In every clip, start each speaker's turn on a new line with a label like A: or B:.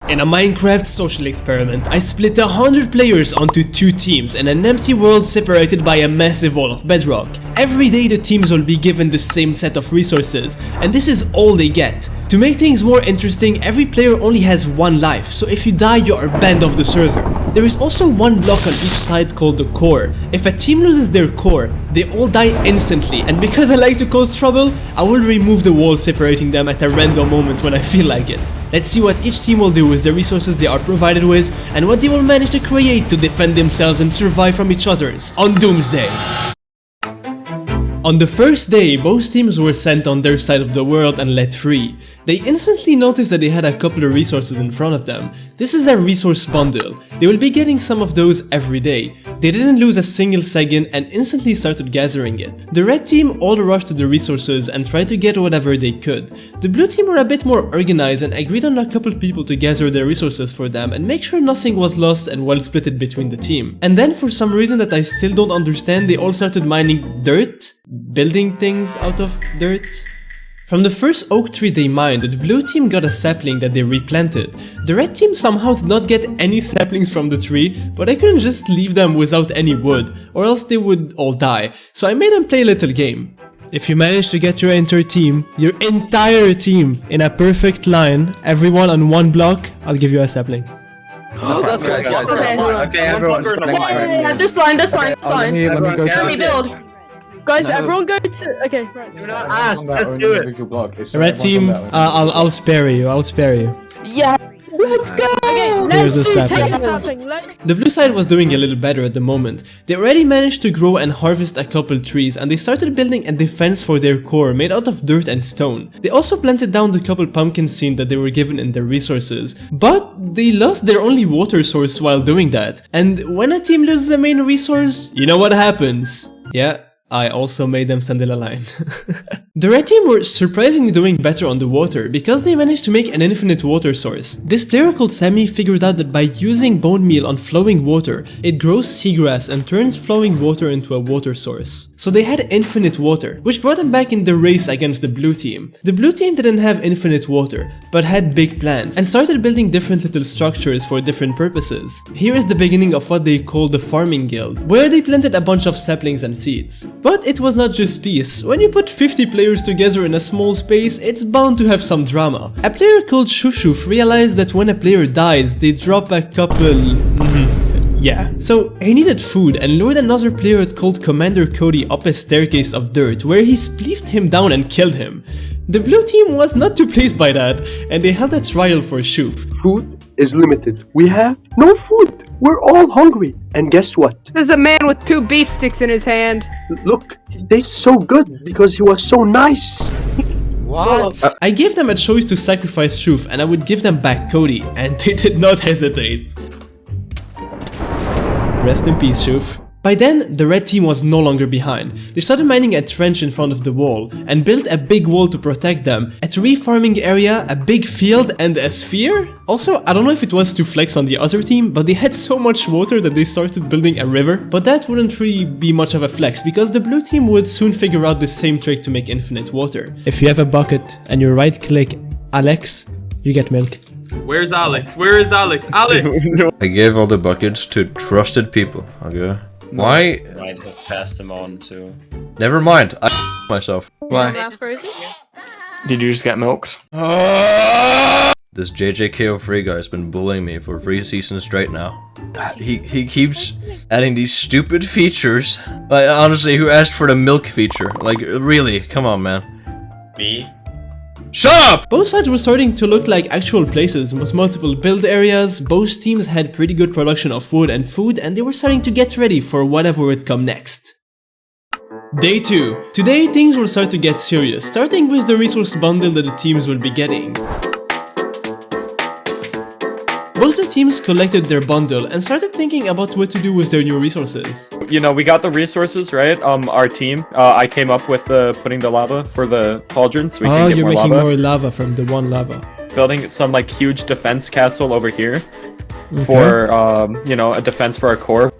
A: In a Minecraft social experiment, I split 100 players onto 2 teams in an empty world separated by a massive wall of bedrock. Every day the teams will be given the same set of resources, and this is all they get. To make things more interesting, every player only has 1 life, so if you die you are banned off the server. There is also 1 block on each side called the core. If a team loses their core, they all die instantly, and because I like to cause trouble, I will remove the wall separating them at a random moment when I feel like it. Let's see what each team will do with the resources they are provided with, and what they will manage to create to defend themselves and survive from each other's on Doomsday. On the first day, both teams were sent on their side of the world and let free. They instantly noticed that they had a couple of resources in front of them. This is a resource bundle. They will be getting some of those every day. They didn't lose a single second and instantly started gathering it. The red team all rushed to the resources and tried to get whatever they could. The blue team were a bit more organized and agreed on a couple people to gather their resources for them and make sure nothing was lost and well split between the team. And then for some reason that I still don't understand, they all started mining dirt, building things out of dirt. From the first oak tree they mined, the blue team got a sapling that they replanted. The red team somehow did not get any saplings from the tree, but I couldn't just leave them without any wood, or else they would all die, so I made them play a little game. If you manage to get your entire team in a perfect line, everyone on 1 block, I'll give you a sapling.
B: No, that's guys. Okay, everyone.
C: Yeah, this line.
D: Let me go.
C: Let me build. Guys, everyone go to. Okay, right.
B: Do not ask. Let's do it.
A: Red team, I'll spare you.
C: Yeah. Let's go! Okay,
A: Here's
C: let's
A: the
C: take a
A: sapling.
C: sapling.
A: The blue side was doing a little better at the moment. They already managed to grow and harvest a couple trees, and they started building a defense for their core made out of dirt and stone. They also planted down the couple pumpkin seeds that they were given in their resources, but they lost their only water source while doing that. And when a team loses a main resource, you know what happens. Yeah, I also made them stand in a line. The red team were surprisingly doing better on the water because they managed to make an infinite water source. This player called Sammy figured out that by using bone meal on flowing water, it grows seagrass and turns flowing water into a water source. So they had infinite water, which brought them back in the race against the blue team. The blue team didn't have infinite water, but had big plans and started building different little structures for different purposes. Here is the beginning of what they called the farming guild, where they planted a bunch of saplings and seeds. But it was not just peace. When you put 50 players together in a small space, it's bound to have some drama. A player called Shuf realized that when a player dies, they drop a couple... Yeah. So he needed food and lured another player called Commander Cody up a staircase of dirt where he spleefed him down and killed him. The blue team was not too pleased by that, and they held a trial for Shuf.
E: Food is limited. We have no food. We're all hungry. And guess what?
F: There's a man with 2 beef sticks in his hand.
E: Look, he tastes so good because he was so nice.
B: What?
A: I gave them a choice to sacrifice Shuf and I would give them back Cody, and they did not hesitate. Rest in peace, Shuf. By then, the red team was no longer behind. They started mining a trench in front of the wall and built a big wall to protect them, a tree farming area, a big field, and a sphere? Also, I don't know if it was to flex on the other team, but they had so much water that they started building a river, but that wouldn't really be much of a flex because the blue team would soon figure out the same trick to make infinite water. If you have a bucket and you right click Alex, you get milk.
G: Where's Alex? Where is Alex? Alex!
H: I gave all the buckets to trusted people. Okay. Why?
I: Might have passed them on to...
H: Never mind. I myself.
B: Why? Did you just get milked?
H: This JJKO3 guy's been bullying me for 3 seasons straight now. He keeps adding these stupid features. Like, honestly, who asked for the milk feature? Like, really? Come on, man.
I: Me?
H: Shut up!
A: Both sides were starting to look like actual places with multiple build areas. Both teams had pretty good production of wood and food, and they were starting to get ready for whatever would come next. Day 2. Today things will start to get serious, starting with the resource bundle that the teams will be getting. Both the teams collected their bundle and started thinking about what to do with their new resources.
B: You know, we got the resources, right? Our team. I came up with putting the lava for the cauldrons. So we can get
A: you're
B: more
A: making
B: lava.
A: more lava from the 1 lava.
B: Building some like huge defense castle over here for you know, a defense for our core.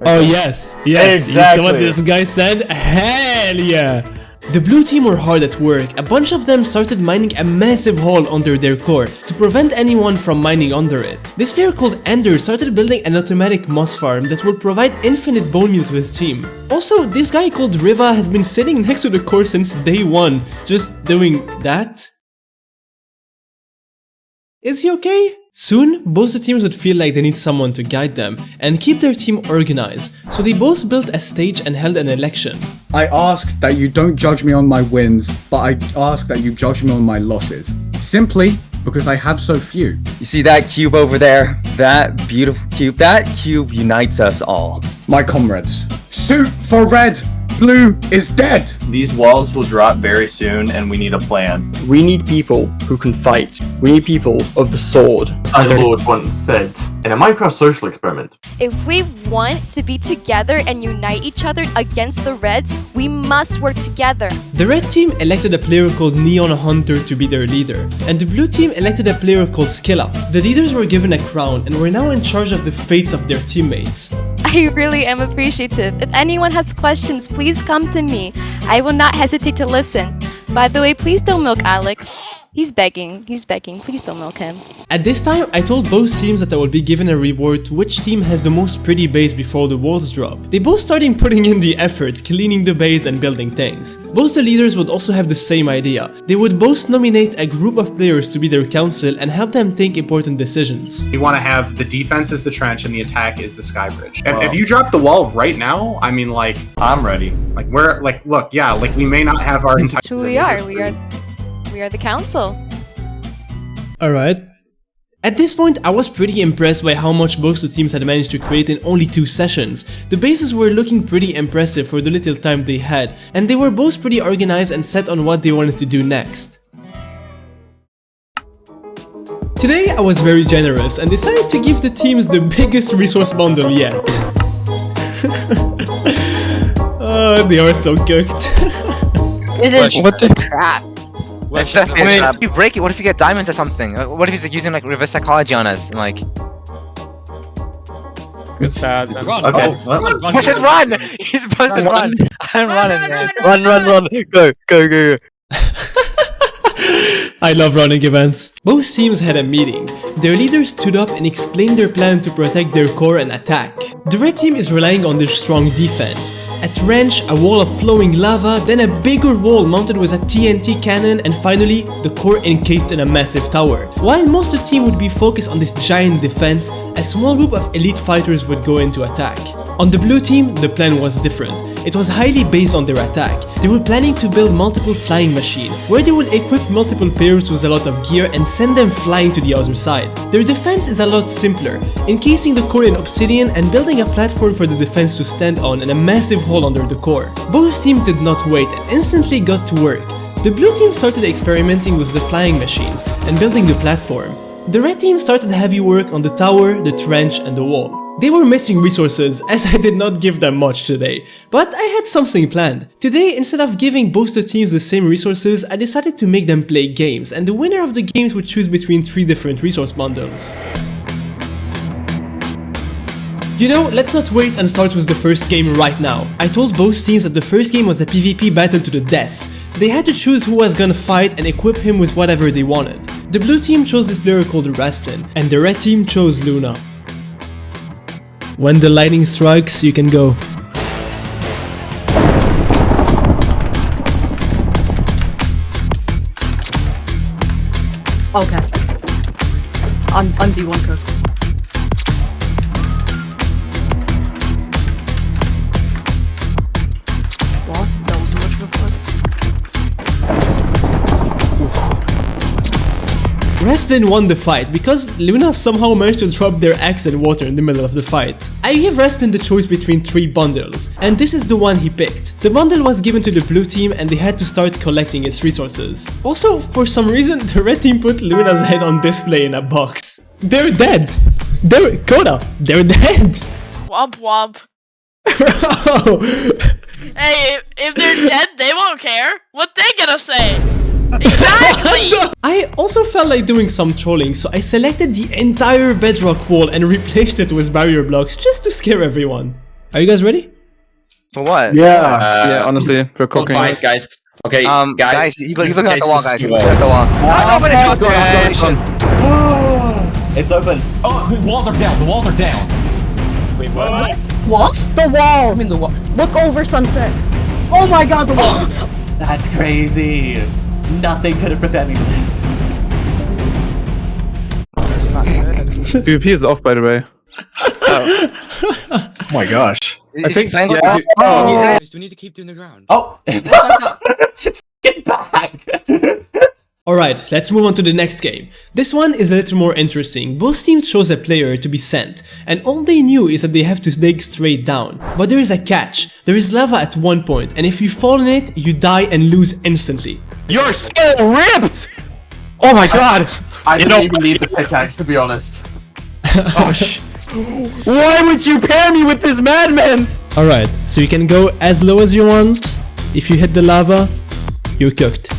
A: Oh yes, yes.
B: Exactly.
A: You see what this guy said? Hell yeah! The blue team were hard at work. A bunch of them started mining a massive hole under their core to prevent anyone from mining under it. This player called Ender started building an automatic moss farm that will provide infinite bone meal to his team. Also, this guy called Riva has been sitting next to the core since day 1, just doing that. Is he okay? Soon, both the teams would feel like they need someone to guide them and keep their team organized, so they both built a stage and held an election.
D: I ask that you don't judge me on my wins, but I ask that you judge me on my losses. Simply because I have so few.
J: You see that cube over there? That beautiful cube? That cube unites us all.
D: My comrades, suit for red! Blue is dead!
I: These walls will drop very soon and we need a plan.
K: We need people who can fight. We need people of the sword.
E: Our Lord once said, in a Minecraft social experiment,
L: if we want to be together and unite each other against the Reds, we must work together.
A: The red team elected a player called Neon Hunter to be their leader, and the blue team elected a player called Skilla. The leaders were given a crown and were now in charge of the fates of their teammates.
L: I really am appreciative. If anyone has questions, please come to me. I will not hesitate to listen. By the way, please don't milk Alex. He's begging. Please don't milk him.
A: At this time, I told both teams that I would be given a reward to which team has the most pretty base before the walls drop. They both started putting in the effort, cleaning the base and building things. Both the leaders would also have the same idea. They would both nominate a group of players to be their council and help them take important decisions.
M: We want to have the defense is the trench and the attack is the sky bridge. If you drop the wall right now, I mean, like,
I: I'm ready.
M: Like, we're like, look, yeah, like we may not have our entire.
L: That's who we are. We are the council.
A: Alright. At this point, I was pretty impressed by how much both the teams had managed to create in only 2 sessions. The bases were looking pretty impressive for the little time they had, and they were both pretty organized and set on what they wanted to do next. Today, I was very generous and decided to give the teams the biggest resource bundle yet. Oh, they are so cooked.
L: This is crap.
J: It's definitely a trap. If you break it, what if you get diamonds or something? What if he's like, using like reverse psychology on us and like...
B: It's sad.
I: Okay.
J: Push it, run! He's supposed to run! I'm running, man.
K: Run! Go!
A: I love running events. Both teams had a meeting. Their leaders stood up and explained their plan to protect their core and attack. The red team is relying on their strong defense. A trench, a wall of flowing lava, then a bigger wall mounted with a TNT cannon, and finally, the core encased in a massive tower. While most of the team would be focused on this giant defense, a small group of elite fighters would go into attack. On the blue team, the plan was different. It was highly based on their attack. They were planning to build multiple flying machines, where they will equip multiple players with a lot of gear and send them flying to the other side. Their defense is a lot simpler, encasing the core in obsidian and building a platform for the defense to stand on and a massive hole under the core. Both teams did not wait and instantly got to work. The blue team started experimenting with the flying machines and building the platform. The red team started heavy work on the tower, the trench and the wall. They were missing resources as I did not give them much today, but I had something planned. Today, instead of giving both the teams the same resources, I decided to make them play games, and the winner of the games would choose between 3 different resource bundles. You know, let's not wait and start with the first game right now. I told both teams that the first game was a PvP battle to the death. They had to choose who was gonna fight and equip him with whatever they wanted. The blue team chose this player called Rasplin, and the red team chose Luna. When the lightning strikes, you can go.
C: Okay. I'm D1 cooked. What? That wasn't much of a fight.
A: Rasplin won the fight because Luna somehow managed to drop their axe and water in the middle of the fight. I gave Rasplin the choice between 3 bundles, and this is the one he picked. The bundle was given to the blue team and they had to start collecting its resources. Also, for some reason, the red team put Luna's head on display in a box. They're dead! They're dead!
N: Womp womp.
A: Bro!
N: Hey, if they're dead, they won't care. What they gonna say? Exactly!
A: I also felt like doing some trolling, so I selected the entire bedrock wall and replaced it with barrier blocks just to scare everyone. Are you guys ready?
J: For what?
K: Yeah, honestly, for cooking.
B: Fine, guys. Okay,
J: guys, you look at the wall, guys.
B: You
J: Look at the wall.
K: Let's go.
I: It's open.
O: Oh, the walls are down. The walls are down.
I: Wait, what?
C: What? The walls. Look over Sunset. Oh my god, the walls.
O: That's crazy. Nothing could have prepared me for this.
J: It's not good.
B: PvP is off, by the way.
M: Oh my gosh.
J: I think
G: We need to keep doing the ground.
O: Oh! Get back!
A: Alright, let's move on to the next game. This one is a little more interesting. Both teams chose a player to be sent, and all they knew is that they have to dig straight down. But there is a catch. There is lava at one point, and if you fall in it, you die and lose instantly.
B: You're so ripped! Oh my god!
G: I didn't even need the pickaxe, to be honest.
B: Oh why would you pair me with this madman?
A: Alright, so you can go as low as you want. If you hit the lava, you're cooked.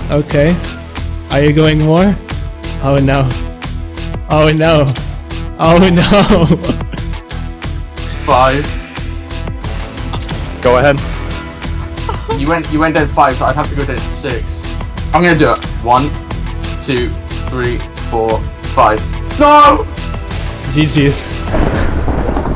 A: Okay. Are you going more? Oh no. Oh no. Oh no.
G: 5.
B: Go ahead.
G: You went dead 5, so I'd have to go dead 6. I'm gonna do it. 1, 2, 3, 4, 5. No!
A: GG's.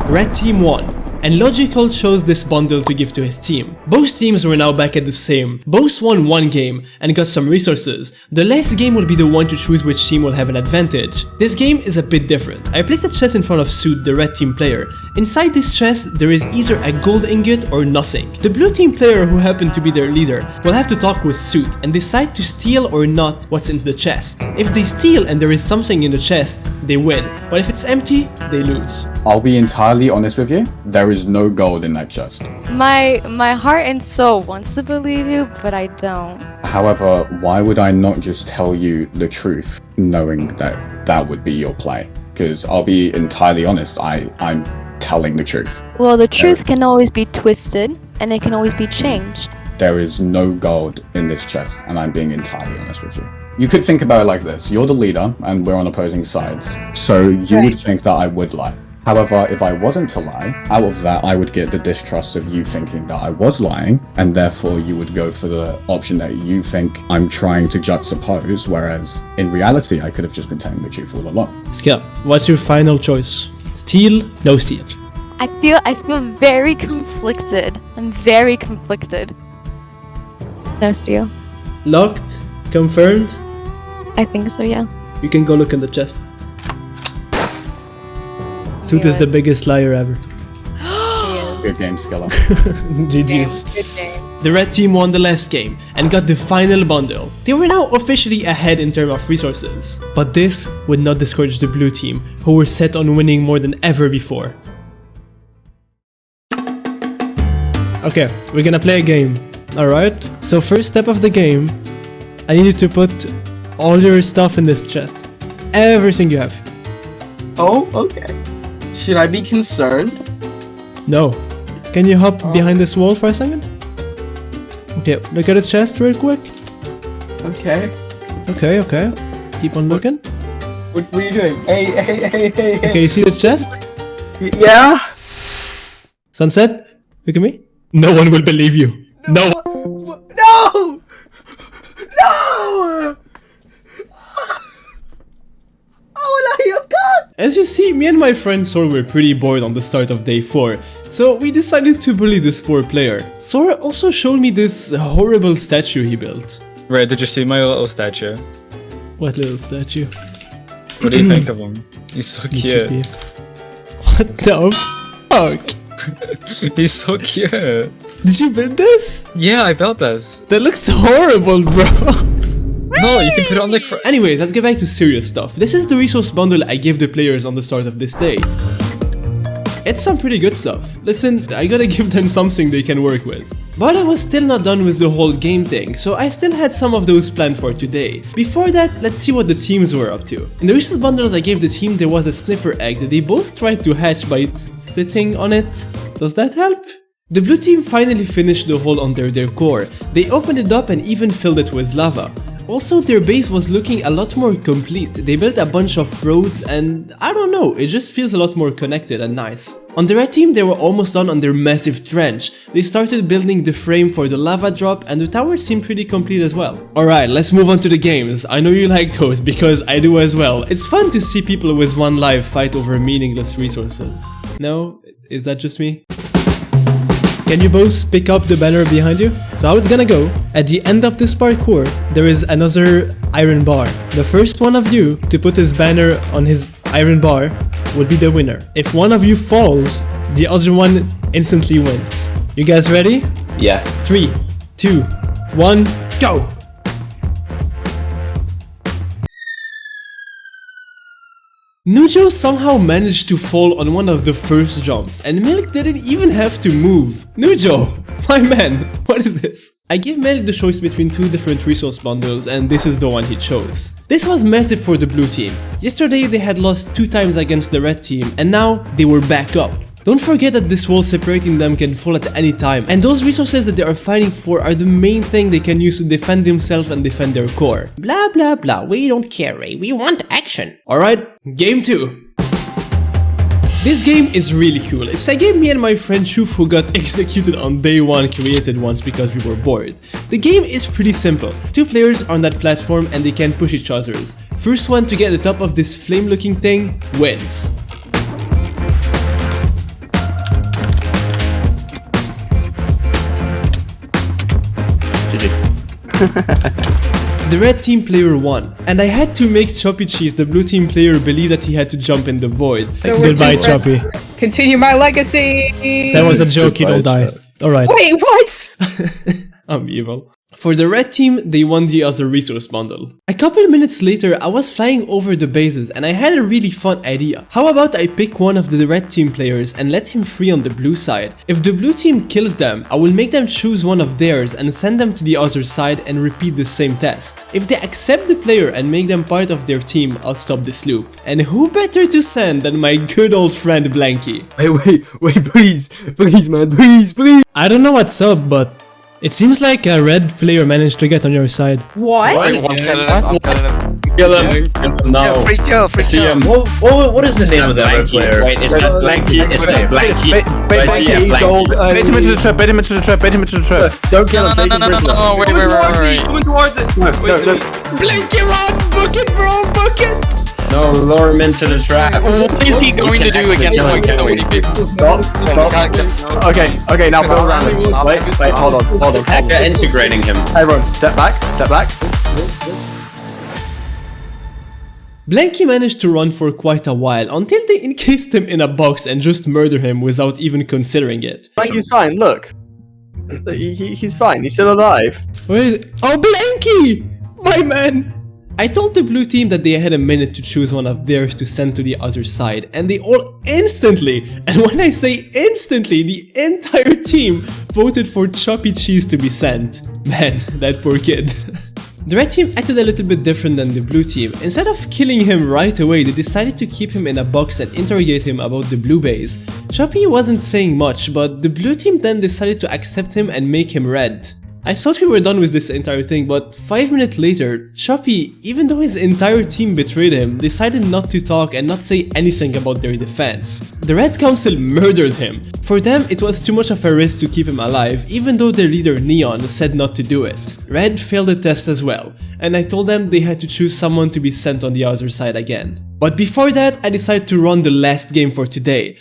A: Red team won, and Logical chose this bundle to give to his team. Both teams were now back at the same. Both won one game and got some resources. The last game will be the one to choose which team will have an advantage. This game is a bit different. I placed a chest in front of Suit, the red team player. Inside this chest, there is either a gold ingot or nothing. The blue team player, who happened to be their leader, will have to talk with Suit and decide to steal or not what's in the chest. If they steal and there is something in the chest, they win. But if it's empty, they lose.
D: I'll be entirely honest with you. There is no gold in that chest.
L: My heart and soul wants to believe you, but I don't.
D: However, why would I not just tell you the truth, knowing that that would be your play? Because I'll be entirely honest, I'm telling the truth.
L: Well, the truth can always be twisted, and it can always be changed.
D: There is no gold in this chest, and I'm being entirely honest with you. You could think about it like this. You're the leader, and we're on opposing sides. So you would think that I would lie. However, if I wasn't to lie, out of that I would get the distrust of you thinking that I was lying, and therefore you would go for the option that you think I'm trying to juxtapose, whereas in reality I could have just been telling the truth all along.
A: Skill, what's your final choice? Steal? No steal.
L: I feel very conflicted. I'm very conflicted. No steal.
A: Locked? Confirmed?
L: I think so, yeah.
A: You can go look in the chest. Suit is the biggest liar ever.
D: Good game, Skilla.
A: GG's.
F: Good game.
A: The red team won the last game and got the final bundle. They were now officially ahead in terms of resources. But this would not discourage the blue team, who were set on winning more than ever before. Okay, we're gonna play a game. Alright? So first step of the game, I need you to put all your stuff in this chest. Everything you have.
G: Oh, okay. Should I be concerned?
A: No. Can you hop behind this wall for a second? Okay, look at the chest real quick.
G: Okay.
A: Okay. Keep on looking.
G: What are you doing? Hey.
A: Okay, you see this chest?
G: Yeah?
A: Sunset, look at me. No one will believe you. No!
O: No! No!
A: As you see, me and my friend Sora were pretty bored on the start of day 4, so we decided to bully this poor player. Sora also showed me this horrible statue he built.
P: Right, did you see my little statue?
A: What little statue?
P: What do you think of him? He's so cute.
A: What the fuck?
P: He's so cute.
A: Did you build this?
P: Yeah, I built this.
A: That looks horrible, bro.
P: No, you can put it on the
A: Anyways, let's get back to serious stuff. This is the resource bundle I gave the players on the start of this day. It's some pretty good stuff. Listen, I gotta give them something they can work with. But I was still not done with the whole game thing, so I still had some of those planned for today. Before that, let's see what the teams were up to. In the resource bundles I gave the team, there was a sniffer egg that they both tried to hatch by sitting on it. Does that help? The blue team finally finished the hole under their core. They opened it up and even filled it with lava. Also, their base was looking a lot more complete. They built a bunch of roads and I don't know, know, it just feels a lot more connected and nice. On the red team, they were almost done on their massive trench. They started building the frame for the lava drop and the tower seemed pretty complete as well. Alright, let's move on to the games. I know you like those because I do as well. It's fun to see people with one life fight over meaningless resources. No? Is that just me? Can you both pick up the banner behind you? So how it's gonna go, at the end of this parkour, there is another iron bar. The first one of you to put his banner on his iron bar will be the winner. If one of you falls, the other one instantly wins. You guys ready?
I: Yeah.
A: 3, 2, 1, go! Nujo somehow managed to fall on one of the first jumps and Milk didn't even have to move. Nujo, my man, what is this? I gave Milk the choice between two different resource bundles and this is the one he chose. This was massive for the blue team. Yesterday they had lost 2 times against the red team and now they were back up. Don't forget that this wall separating them can fall at any time, and those resources that they are fighting for are the main thing they can use to defend themselves and defend their core. Blah blah blah, we don't care, Ray, we want action. Alright, game 2. This game is really cool. It's a game me and my friend Shuf who got executed on day 1 created once because we were bored. The game is pretty simple. 2 players are on that platform and they can push each other's. First one to get the top of this flame looking thing wins. The red team player won, and I had to make Choppy Cheese, the blue team player, believe that he had to jump in the void. Goodbye, Choppy.
F: Continue my legacy!
A: That was a joke, you don't die. Alright.
F: Wait, what?
A: I'm evil. For the red team, they won the other resource bundle. A couple minutes later, I was flying over the bases and I had a really fun idea. How about I pick one of the red team players and let him free on the blue side? If the blue team kills them, I will make them choose one of theirs and send them to the other side and repeat the same test. If they accept the player and make them part of their team, I'll stop this loop. And who better to send than my good old friend Blanky?
Q: Wait, please, man, please.
A: I don't know what's up, but it seems like a red player managed to get on your side.
F: What?
P: Kill him now.
J: Free kill.
O: What is the name of that red player? Wait, is that Blanky? Is that Blanky?
Q: Bait him into the trap, Don't kill him, take him prisoner.
N: No, wait.
G: Coming towards it!
A: Blanky, run! Book it, bro! Book it!
O: No, lure him into the trap.
N: What is he going to do against like so many people?
Q: Stop. Okay, now go around him. Wait, hold on.
O: Hacker integrating him.
Q: Everyone, step back.
A: Blanky managed to run for quite a while until they encased him in a box and just murdered him without even considering it.
Q: Blanky's fine, look. He's fine, he's still alive.
A: Where is it? Oh, Blanky! My man! I told the blue team that they had a minute to choose one of theirs to send to the other side, and they all instantly, and when I say instantly, the entire team voted for Choppy Cheese to be sent. Man, that poor kid. The red team acted a little bit different than the blue team. Instead of killing him right away, they decided to keep him in a box and interrogate him about the blue base. Choppy wasn't saying much, but the blue team then decided to accept him and make him red. I thought we were done with this entire thing, but 5 minutes later, Choppy, even though his entire team betrayed him, decided not to talk and not say anything about their defense. The Red Council murdered him. For them, it was too much of a risk to keep him alive, even though their leader Neon said not to do it. Red failed the test as well, and I told them they had to choose someone to be sent on the other side again. But before that, I decided to run the last game for today.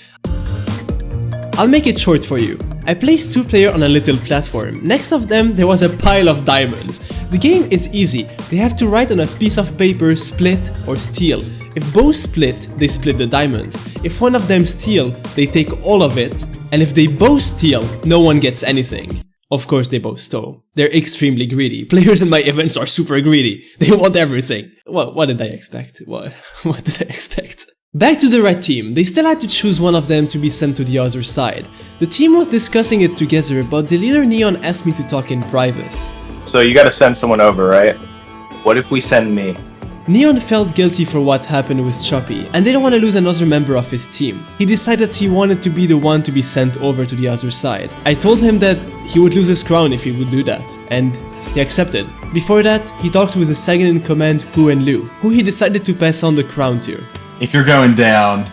A: I'll make it short for you. I placed 2 players on a little platform. Next of them, there was a pile of diamonds. The game is easy. They have to write on a piece of paper, split or steal. If both split, they split the diamonds. If one of them steal, they take all of it. And if they both steal, no one gets anything. Of course, they both stole. They're extremely greedy. Players in my events are super greedy. They want everything. What did I expect? What did I expect? Back to the red team, they still had to choose one of them to be sent to the other side. The team was discussing it together, but the leader Neon asked me to talk in private.
I: So you gotta send someone over, right? What if we send me?
A: Neon felt guilty for what happened with Choppy, and didn't want to lose another member of his team. He decided he wanted to be the one to be sent over to the other side. I told him that he would lose his crown if he would do that, and he accepted. Before that, he talked with the second in command Pooh and Lou, who he decided to pass on the crown to.
R: if you're going down,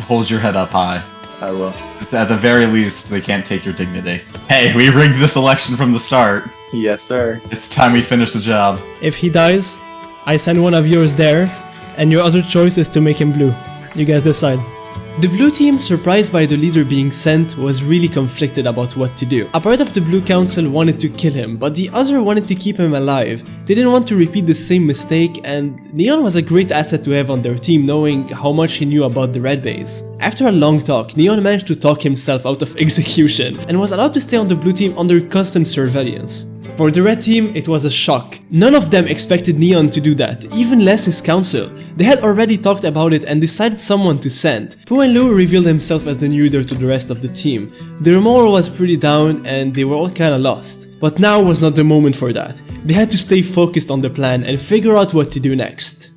R: hold your head up high.
I: I will.
R: It's at the very least, they can't take your dignity. Hey, we rigged this election from the start.
I: Yes, sir.
R: It's time we finish the job.
A: If he dies, I send one of yours there, and your other choice is to make him blue. You guys decide. The blue team, surprised by the leader being sent, was really conflicted about what to do. A part of the blue council wanted to kill him, but the other wanted to keep him alive. They didn't want to repeat the same mistake, and Neon was a great asset to have on their team, knowing how much he knew about the red base. After a long talk, Neon managed to talk himself out of execution, and was allowed to stay on the blue team under constant surveillance. For the red team, it was a shock. None of them expected Neon to do that, even less his council. They had already talked about it and decided someone to send. Pooh and Lou revealed himself as the new leader to the rest of the team. Their morale was pretty down and they were all kinda lost. But now was not the moment for that. They had to stay focused on the plan and figure out what to do next.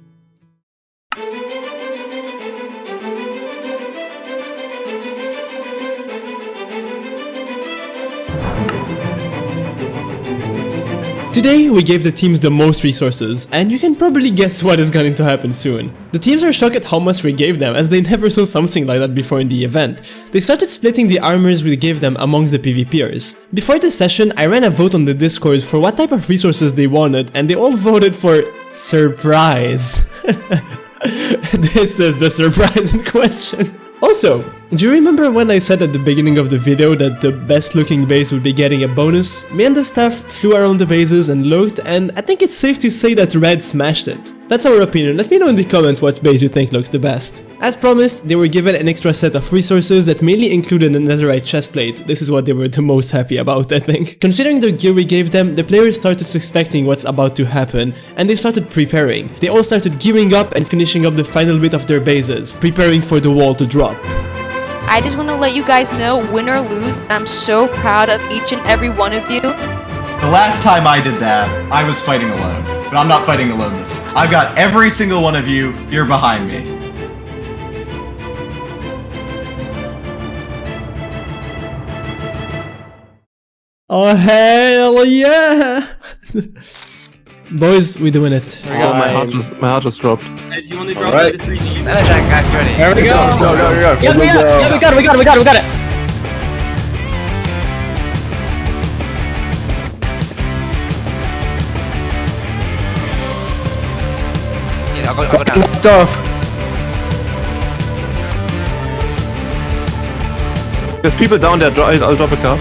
A: Today, we gave the teams the most resources, and you can probably guess what is going to happen soon. The teams are shocked at how much we gave them, as they never saw something like that before in the event. They started splitting the armors we gave them amongst the PvPers. Before the session, I ran a vote on the Discord for what type of resources they wanted, and they all voted for surprise. This is the surprise in question. Also, do you remember when I said at the beginning of the video that the best looking base would be getting a bonus? Me and the staff flew around the bases and looked, and I think it's safe to say that Red smashed it. That's our opinion. Let me know in the comment what base you think looks the best. As promised, they were given an extra set of resources that mainly included a netherite chestplate. This is what they were the most happy about, I think. Considering the gear we gave them, the players started suspecting what's about to happen, and they started preparing. They all started gearing up and finishing up the final bit of their bases, preparing for the wall to drop.
L: I just want to let you guys know, win or lose, I'm so proud of each and every one of you.
R: The last time I did that, I was fighting alone. But I'm not fighting alone this time. I've got every single one of you here behind me.
A: Oh hell yeah! Boys, we doing it.
Q: Oh, my heart just dropped.
O: Hey, you only dropped the 3 Ds.
J: Jack, guys, you ready?
O: There we go.
C: Yeah, we got it.
J: I'll go down.
Q: Knocked off. There's people down there. I'll drop a car.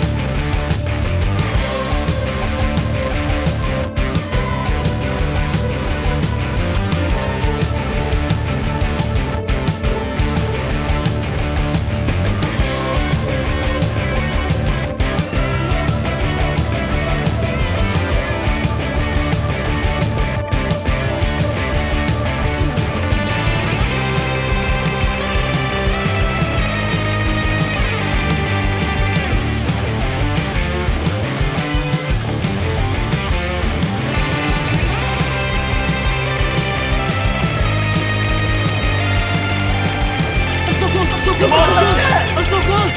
N: I'm so close!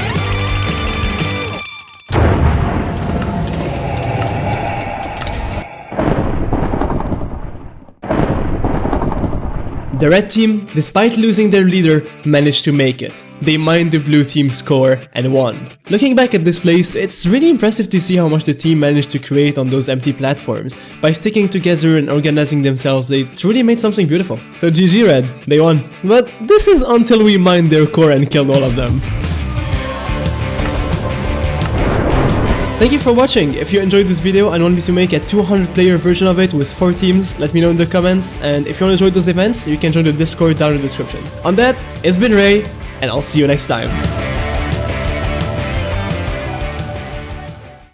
A: The red team, despite losing their leader, managed to make it. They mined the blue team's score and won. Looking back at this place, it's really impressive to see how much the team managed to create on those empty platforms. By sticking together and organizing themselves, they truly made something beautiful. So GG Red, they won. But this is until we mined their core and killed all of them. Thank you for watching. If you enjoyed this video and want me to make a 200 player version of it with 4 teams, let me know in the comments. And if you want to join those events, you can join the Discord down in the description. On that, it's been Ray, and I'll see you next time.